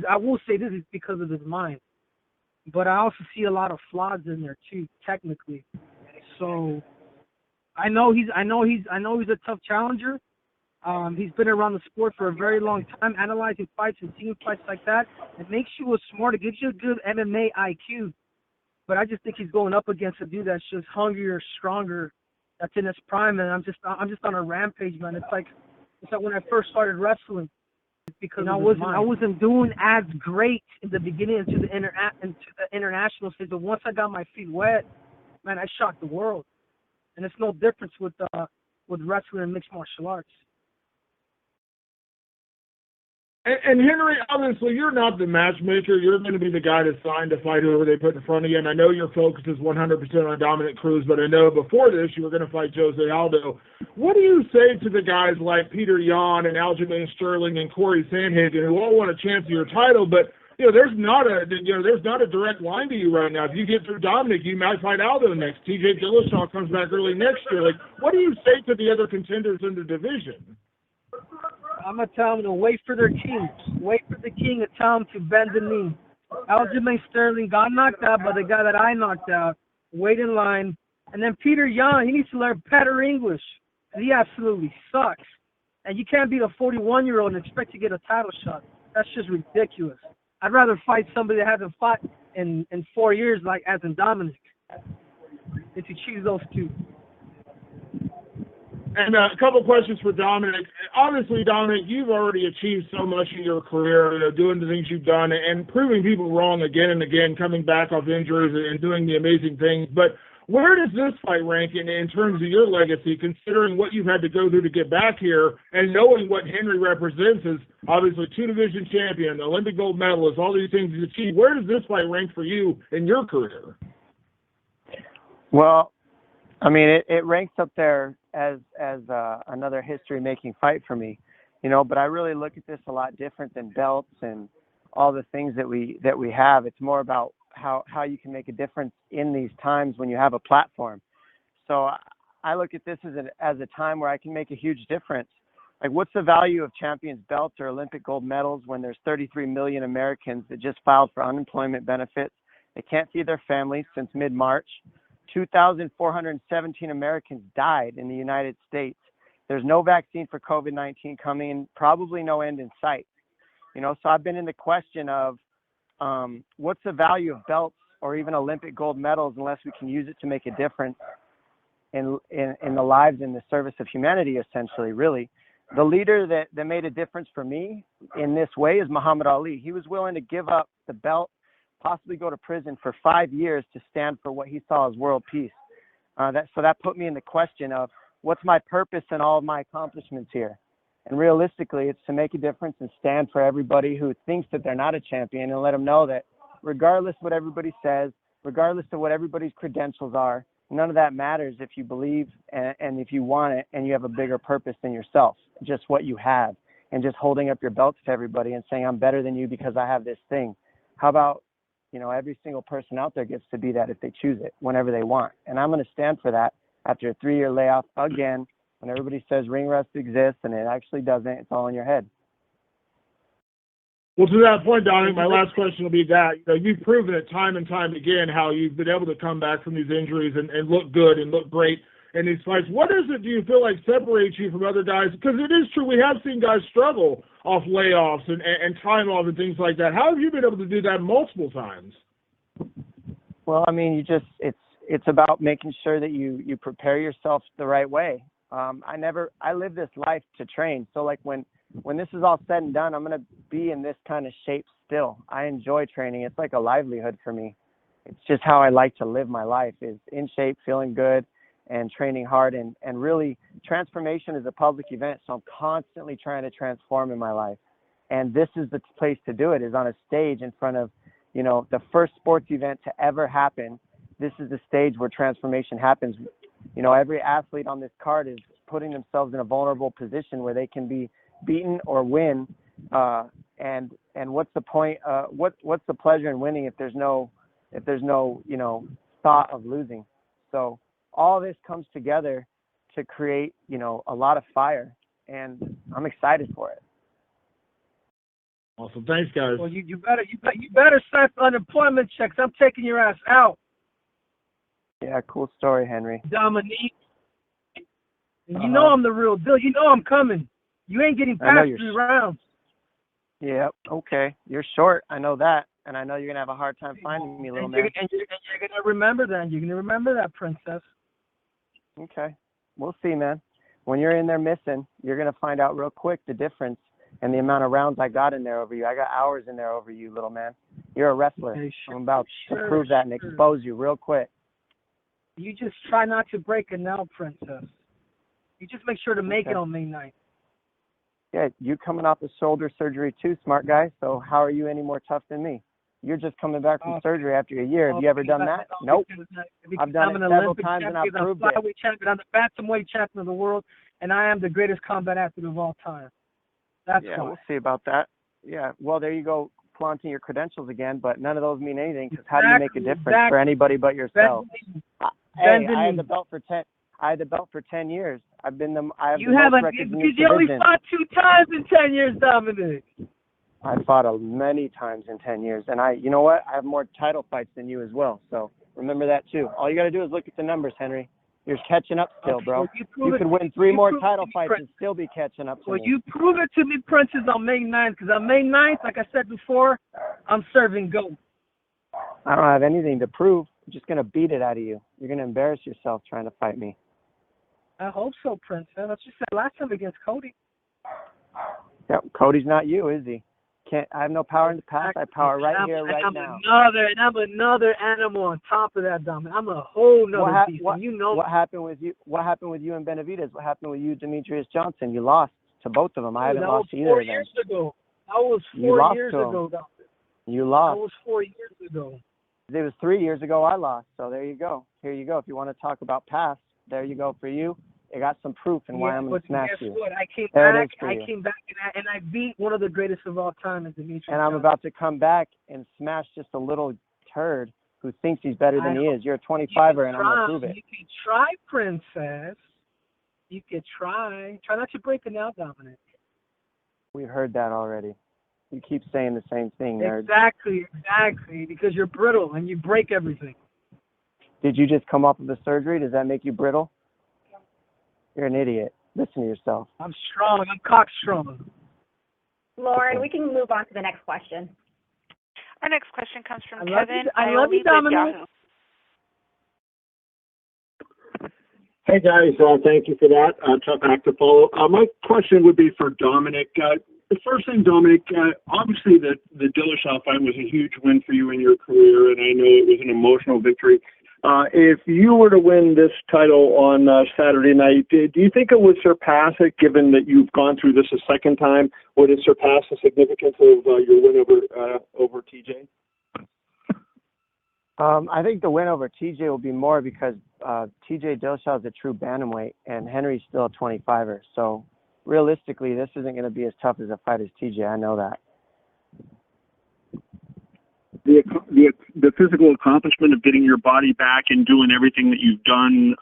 I will say this is because of his mind, but I also see a lot of flaws in there too, technically. So I know he's a tough challenger. He's been around the sport for a very long time, analyzing fights and seeing fights like that. It makes you a smarter, gives you a good MMA IQ. But I just think he's going up against a dude that's just hungrier, stronger, that's in his prime, and I'm just on a rampage, man. It's like when I first started wrestling, because I wasn't doing as great in the beginning into the international stage, but once I got my feet wet, man, I shocked the world. And it's no difference with wrestling and mixed martial arts. And Henry, obviously, you're not the matchmaker. You're going to be the guy that's signed to fight whoever they put in front of you. And I know your focus is 100% on Dominick Cruz, but I know before this you were going to fight Jose Aldo. What do you say to the guys like Peter Yan and Aljamain Sterling and Corey Sandhagen who all want a chance of your title, but there's not a direct line to you right now. If you get through Dominick, you might fight Aldo next. TJ Dillashaw comes back early next year. Like, what do you say to the other contenders in the division? I'm going to tell them to wait for their king. Wait for the king and tell him to bend the knee. Aljamain Sterling got knocked out by the guy that I knocked out. Wait in line. And then Peter Yan, he needs to learn better English. He absolutely sucks. And you can't beat a 41-year-old and expect to get a title shot. That's just ridiculous. I'd rather fight somebody that hasn't fought in 4 years, like as in Dominick, than to choose those two. And a couple questions for Dominick. Obviously, Dominick, you've already achieved so much in your career, doing the things you've done and proving people wrong again and again, coming back off injuries and doing the amazing things. But where does this fight rank in terms of your legacy, considering what you've had to go through to get back here and knowing what Henry represents as obviously two-division champion, Olympic gold medalist, all these things he's achieved? Where does this fight rank for you in your career? Well, I mean, it ranks up there as another history-making fight for me, but I really look at this a lot different than belts and all the things that we have. It's more about how you can make a difference in these times when you have a platform. So I look at this as a time where I can make a huge difference. Like, what's the value of champions belts or Olympic gold medals when there's 33 million Americans that just filed for unemployment benefits? They can't see their families since mid-March. 2,417 Americans died in the United States. There's no vaccine for COVID-19 coming, probably no end in sight. So I've been in the question of what's the value of belts or even Olympic gold medals unless we can use it to make a difference in the lives and the service of humanity, essentially, really. The leader that made a difference for me in this way is Muhammad Ali. He was willing to give up the belt, possibly go to prison for 5 years to stand for what he saw as world peace. That put me in the question of what's my purpose in all of my accomplishments here? And realistically, it's to make a difference and stand for everybody who thinks that they're not a champion and let them know that regardless of what everybody says, regardless of what everybody's credentials are, none of that matters if you believe and if you want it and you have a bigger purpose than yourself, just what you have, and just holding up your belts to everybody and saying, I'm better than you because I have this thing. How about, every single person out there gets to be that if they choose it, whenever they want. And I'm going to stand for that after a 3-year layoff again, when everybody says ring rust exists and it actually doesn't. It's all in your head. Well, to that point, Dominick, my last question will be that you've proven it time and time again how you've been able to come back from these injuries and look good and look great in these fights. What is it, do you feel like, separates you from other guys? Because it is true, we have seen guys struggle off layoffs and time off and things like that. How have you been able to do that multiple times? Well, I mean, it's about making sure that you prepare yourself the right way. I live this life to train. So like when this is all said and done, I'm going to be in this kind of shape still. I enjoy training. It's like a livelihood for me. It's just how I like to live my life, is in shape, feeling good, and training hard. And really, transformation is a public event, so I'm constantly trying to transform in my life. And this is the place to do it, is on a stage in front of, the first sports event to ever happen. This is the stage where transformation happens. Every athlete on this card is putting themselves in a vulnerable position where they can be beaten or win. And what's the point? What's the pleasure in winning if there's no thought of losing? So all this comes together to create, a lot of fire, and I'm excited for it. Awesome. Thanks, guys. Well, you better sign for unemployment checks. I'm taking your ass out. Yeah, cool story, Henry. Dominique. You know I'm the real deal. You know I'm coming. You ain't getting past 3 rounds. Yeah, okay. You're short. I know that. And I know you're going to have a hard time finding me, little man. And you're going to remember that. You're going to remember that, princess. Okay. We'll see, man. When you're in there missing, you're going to find out real quick the difference and the amount of rounds I got in there over you. I got hours in there over you, little man. You're a wrestler. Okay, I'm about to prove that and expose you real quick. You just try not to break it now, princess. You just make sure to make it on May 9th. Yeah, you coming off the shoulder surgery too, smart guy. So how are you any more tough than me? You're just coming back from surgery after a year. Have you ever done that? Nope. I've done it several times and I've proved it. I'm the Bantamweight champion of the world, and I am the greatest combat athlete of all time. That's why. We'll see about that. Yeah, well, there you go, flaunting your credentials again, but none of those mean anything because how do you make a difference for anybody but yourself? Hey, I had the belt for 10 years. I have the most records in this you only division. fought 2 times in 10 years, Dominic. I fought many times in 10 years, and you know what? I have more title fights than you as well. So remember that too. All you got to do is look at the numbers, Henry. You're catching up still, bro. Well, you could win 3 more title fights and still be catching up to me. Well, you prove it to me, Princess, on May 9th, because on May 9th, like I said before, I'm serving GOAT. I don't have anything to prove. I'm just going to beat it out of you. You're going to embarrass yourself trying to fight me. I hope so, Princess. That's what you said last time against Cody. Yeah, Cody's not you, is he? I have no power in the past. I have power right here, right now. I'm another animal on top of that, Dominic. I'm a whole nother beast. You know what happened with you? What happened with you and Benavidez? What happened with you, Demetrius Johnson? You lost to both of them. I haven't lost to either of them. That was 4 years ago. That was 4 years ago, Dominic. You lost. That was 4 years ago. It was 3 years ago I lost. So there you go. Here you go. If you want to talk about past, there you go for you. I got some proof in why I'm going to smash you. What? I came back and I beat one of the greatest of all time in Demetrius. And I'm about to come back and smash just a little turd who thinks he's better than he is. You're a 25er, and I'm going to prove it. You can try, princess. You can try. Try not to break it now, Dominic. We've heard that already. You keep saying the same thing, nerd. Exactly, because you're brittle and you break everything. Did you just come off of the surgery? Does that make you brittle? You're an idiot. Listen to yourself. I'm strong. I'm cockstrong. Lauren, we can move on to the next question. Our next question comes from Kevin. I love you, Dominic. Hey, guys. Thank you for that. Tough act to follow. My question would be for Dominic. The first thing, Dominic, obviously the Dillashaw fight was a huge win for you in your career, and I know it was an emotional victory. If you were to win this title on Saturday night, do you think it would surpass it, given that you've gone through this a second time? Would it surpass the significance of your win over TJ? I think the win over TJ will be more because TJ Dillashaw is a true bantamweight, and Henry's still a 25er. So realistically, this isn't going to be as tough as a fight as TJ. I know that. The physical accomplishment of getting your body back and doing everything that you've done,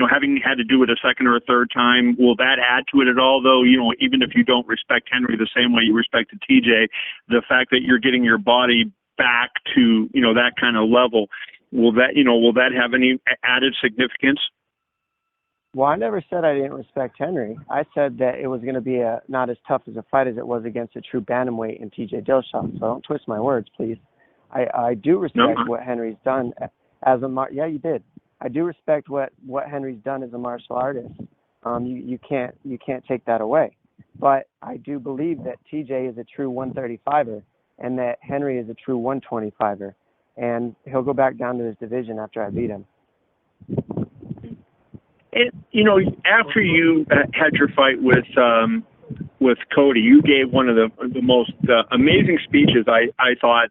having had to do it a second or a third time, will that add to it at all? Though, even if you don't respect Henry the same way you respected TJ, the fact that you're getting your body back to, that kind of level, will that have any added significance? Well, I never said I didn't respect Henry. I said that it was going to be not as tough as a fight as it was against a true bantamweight in TJ Dillashaw. So don't twist my words, please. I do respect what Henry's done as a yeah, you did. I do respect what Henry's done as a martial artist. You can't take that away. But I do believe that TJ is a true 135er and that Henry is a true 125er, and he'll go back down to his division after I beat him. After you had your fight with Cody, you gave one of the most amazing speeches I thought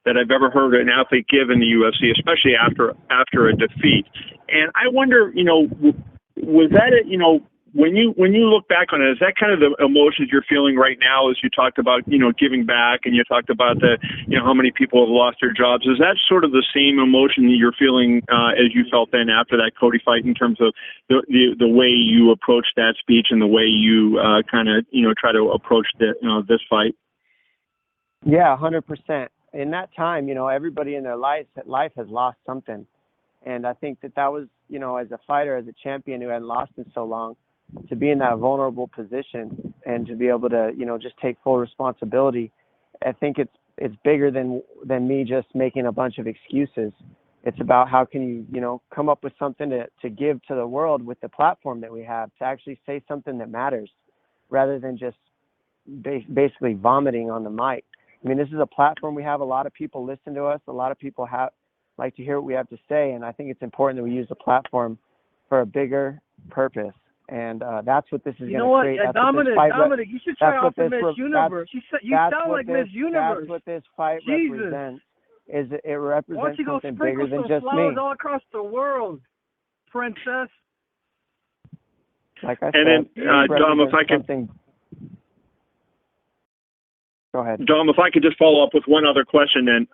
that I've ever heard an athlete give in the UFC, especially after a defeat. And I wonder, was that when you look back on it, is that kind of the emotions you're feeling right now as you talked about, giving back, and you talked about how many people have lost their jobs? Is that sort of the same emotion that you're feeling as you felt then after that Cody fight, in terms of the way you approached that speech and the way you try to approach this fight? Yeah, 100%. In that time, you know, everybody in their life has lost something. And I think that was, you know, as a fighter, as a champion who hadn't lost in so long, to be in that vulnerable position and to be able to, you know, just take full responsibility. I think it's bigger than me just making a bunch of excuses. It's about how can you, you know, come up with something to give to the world with the platform that we have, to actually say something that matters rather than just basically vomiting on the mic. I mean, this is a platform we have. A lot of people listen to us. A lot of people like to hear what we have to say. And I think it's important that we use the platform for a bigger purpose. And that's what this is going to create. Dominick, you should try out for Miss Universe. You sound like Miss Universe. That's what this fight represents. It represents something bigger than just me. All across the world, princess. Like I said, then, Dom, if I can. Go ahead. Dom, if I could just follow up with one other question then.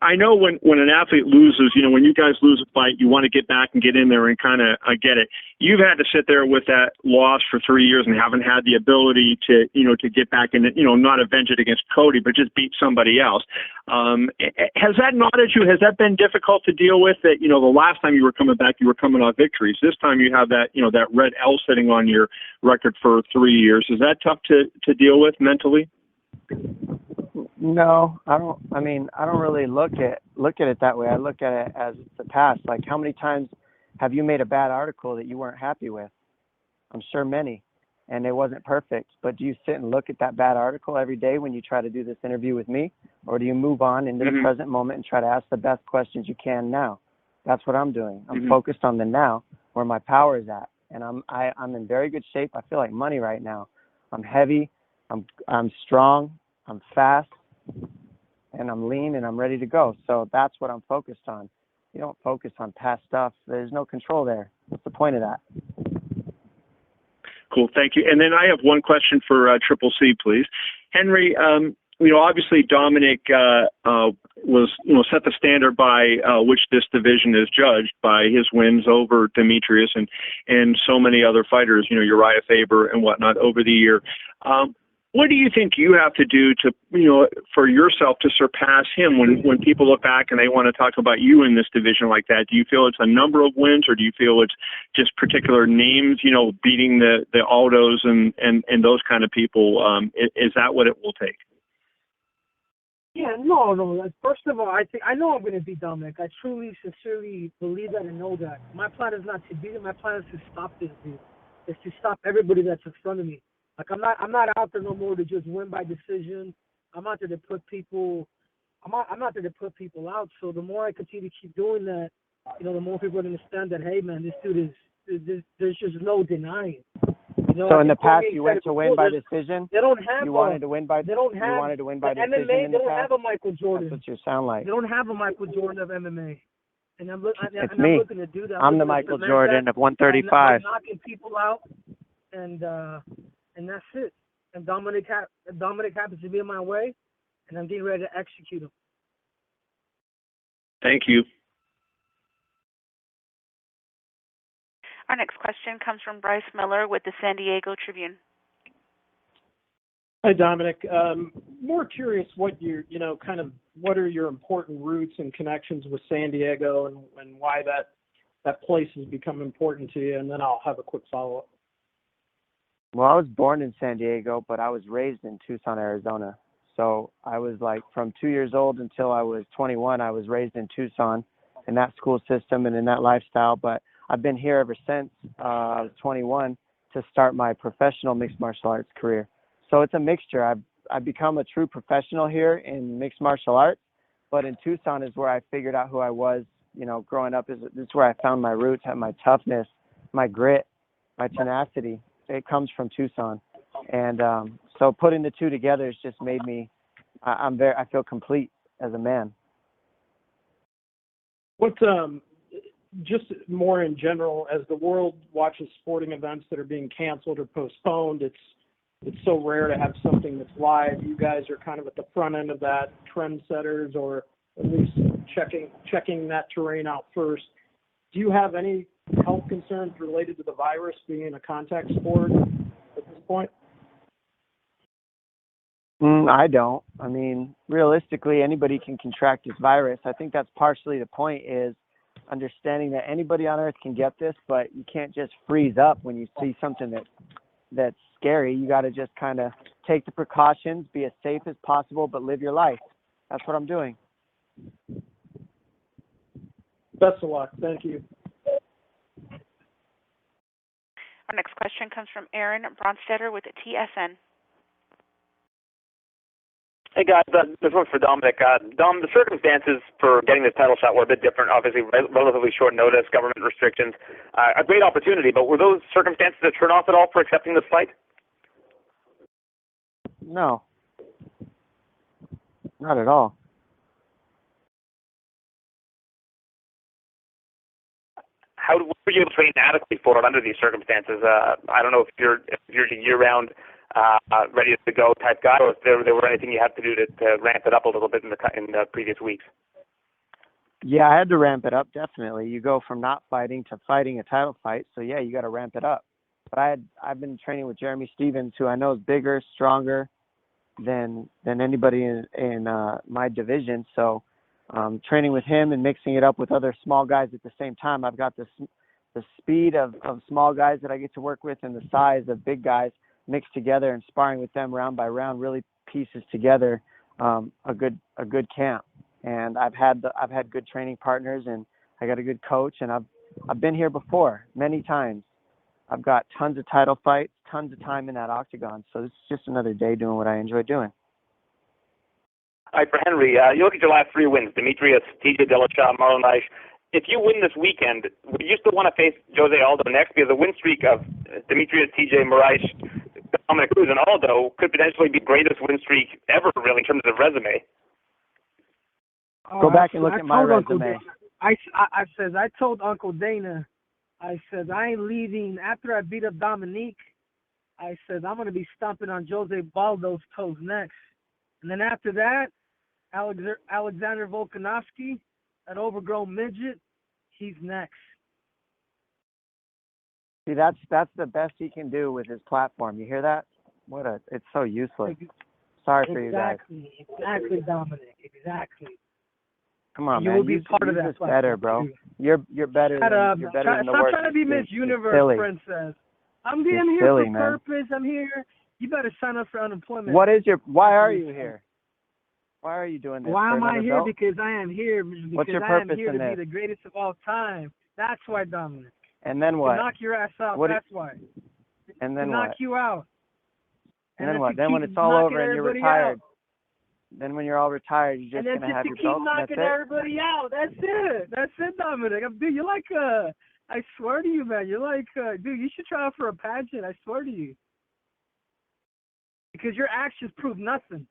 I know when an athlete loses, you know, when you guys lose a fight, you want to get back and get in there and kind of get it. You've had to sit there with that loss for 3 years and haven't had the ability to, you know, to get back and, you know, not avenge it against Cody, but just beat somebody else. Has that gnawed you? Has that been difficult to deal with? That, you know, the last time you were coming back, you were coming off victories. This time you have that, you know, that red L sitting on your record for 3 years. Is that tough to deal with mentally? No, I don't. I mean, I don't really look at it that way. I look at it as the past. Like, how many times have you made a bad article that you weren't happy with? I'm sure many, and it wasn't perfect. But do you sit and look at that bad article every day when you try to do this interview with me, or do you move on into the present moment and try to ask the best questions you can now? That's what I'm doing. I'm focused on the now, where my power is at, and I'm in very good shape. I feel like money right now. I'm heavy. I'm strong. I'm fast, and I'm lean, and I'm ready to go. So that's what I'm focused on. You don't focus on past stuff. There's no control there. What's the point of that? Cool, thank you. And then I have one question for Triple C, please. Henry, you know, obviously Dominick was, you know, set the standard by which this division is judged by his wins over Demetrius and so many other fighters, you know, Uriah Faber and whatnot over the year. What do you think you have to do to, you know, for yourself to surpass him when people look back and they want to talk about you in this division like that? Do you feel it's a number of wins, or do you feel it's just particular names, you know, beating the Aldos and those kind of people? Is that what it will take? Yeah, no. First of all, I know I'm going to beat Dominick. I truly, sincerely believe that and know that. My plan is not to beat him. My plan is to stop this dude. It's to stop everybody that's in front of me. Like, I'm not out there no more to just win by decision. I'm out there to put people. I'm out there to put people out. So the more I continue to keep doing that, you know, the more people understand that, hey man, this dude there's just no denying. You know, so in the past, you went to win by decision. They don't have. You wanted to win by. They don't have. You wanted to win by decision. MMA, in they the don't past? have a Michael Jordan. That's what you sound like. They don't have a Michael Jordan of MMA. And I'm looking to do that. I'm the Michael Jordan of 135. I'm knocking people out, and that's it. And Dominick happens to be in my way, and I'm getting ready to execute him. Thank you. Our next question comes from Bryce Miller with the San Diego Tribune. Hi, Dominick. More curious what what are your important roots and connections with San Diego, and why that place has become important to you, and then I'll have a quick follow-up. Well, I was born in San Diego, but I was raised in Tucson, Arizona. So I was like from 2 years old until I was 21, I was raised in Tucson in that school system and in that lifestyle. But I've been here ever since I was 21 to start my professional mixed martial arts career. So it's a mixture. I've become a true professional here in mixed martial arts, but in Tucson is where I figured out who I was, you know, growing up. This is where I found my roots, my toughness, my grit, my tenacity. It comes from Tucson. And so putting the two together has just made me, I feel complete as a man. What, just more in general, as the world watches sporting events that are being canceled or postponed, it's so rare to have something that's live. You guys are kind of at the front end of that, trendsetters, or at least checking that terrain out first. Do you have any health concerns related to the virus being a contact sport at this point? I don't. I mean, realistically, anybody can contract this virus. I think that's partially the point, is understanding that anybody on earth can get this, but you can't just freeze up when you see something that's scary. You got to just kind of take the precautions, be as safe as possible, but live your life. That's what I'm doing. Best of luck. Thank you. Our next question comes from Aaron Bronstetter with TSN. Hey guys, this one's for Dominick. Dom, the circumstances for getting this title shot were a bit different. Obviously, relatively short notice, government restrictions, a great opportunity. But were those circumstances a turn off at all for accepting this fight? No, not at all. How were you able to train adequately for it under these circumstances? I don't know if you're a year-round, ready to go type guy, or if there were anything you had to do to ramp it up a little bit in the previous weeks. Yeah, I had to ramp it up, definitely. You go from not fighting to fighting a title fight, so yeah, you got to ramp it up. But I've been training with Jeremy Stephens, who I know is bigger, stronger than anybody in my division. So training with him and mixing it up with other small guys at the same time, I've got the speed of small guys that I get to work with and the size of big guys mixed together, and sparring with them round by round really pieces together a good camp. And I've had good training partners, and I got a good coach, and I've been here before many times. I've got tons of title fights, tons of time in that octagon. So this is just another day doing what I enjoy doing. All right, for Henry, you look at your last 3 wins: Demetrius, TJ Dillashaw, Marlon Reich. If you win this weekend, would you still want to face Jose Aldo next? Because the win streak of Demetrius, TJ, Moraes, Dominick Cruz, and Aldo could potentially be the greatest win streak ever, really, in terms of resume. Go back and look at my resume. I told Uncle Dana, I said, I ain't leaving after I beat up Dominique. I said, I'm going to be stomping on Jose Baldo's toes next. And then after that, Alexander Volkanovski, that overgrown midget, he's next. See, that's the best he can do with his platform. You hear that? It's so useless. Sorry for you guys. Exactly, Dominic. Exactly. Come on, man. You'll be part of that. Better, bro. You're better than the Stop work. Trying to be Miss Universe, princess. I'm being here for purpose. I'm here. You better sign up for unemployment. Why are you here? Why are you doing this? Why am I here? Belt? Because I am here. Because What's your I am purpose here in to this? be the greatest of all time. That's why, Dominic. And then what? To knock your ass out. That's why. And then to what? knock you out. And then what? Then when it's all over and you're retired. Then when you're all retired, you're just gonna have your belt. And then just to keep knocking everybody out. That's it. That's it, Dominic. Dude, you're like I swear to you, man. You're like dude. You should try out for a pageant. I swear to you. Because your actions prove nothing.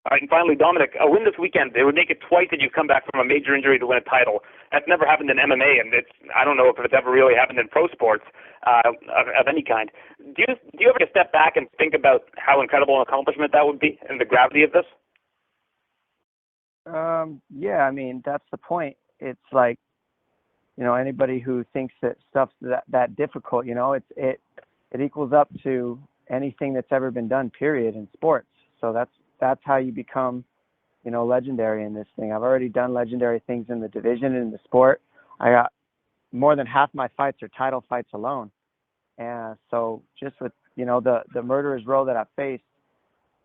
All right, and finally, Dominick, a win this weekend, it would make it twice that you've come back from a major injury to win a title. That's never happened in MMA, and I don't know if it's ever really happened in pro sports of any kind. Do you ever step back and think about how incredible an accomplishment that would be and the gravity of this? Yeah, I mean, that's the point. It's like, anybody who thinks that stuff's that difficult, it equals up to anything that's ever been done, period, in sports. So that's how you become, legendary in this thing. I've already done legendary things in the division and in the sport. I got more than half my fights are title fights alone. And so just with, the murderer's row that I faced,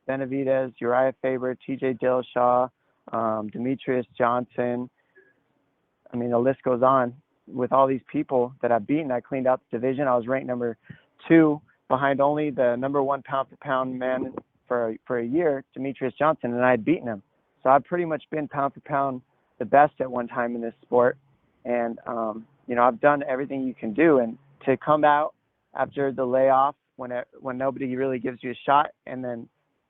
Benavidez, Uriah Faber, TJ Dillashaw, Demetrius Johnson. I mean, the list goes on. With all these people that I've beaten, I cleaned out the division. I was ranked number 2 behind only the number 1 pound-for-pound man for a year, Demetrius Johnson, and I had beaten him. So I've pretty much been pound for pound the best at one time in this sport. And, I've done everything you can do. And to come out after the layoff when nobody really gives you a shot and then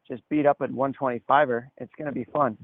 just beat up at 125er, it's going to be fun.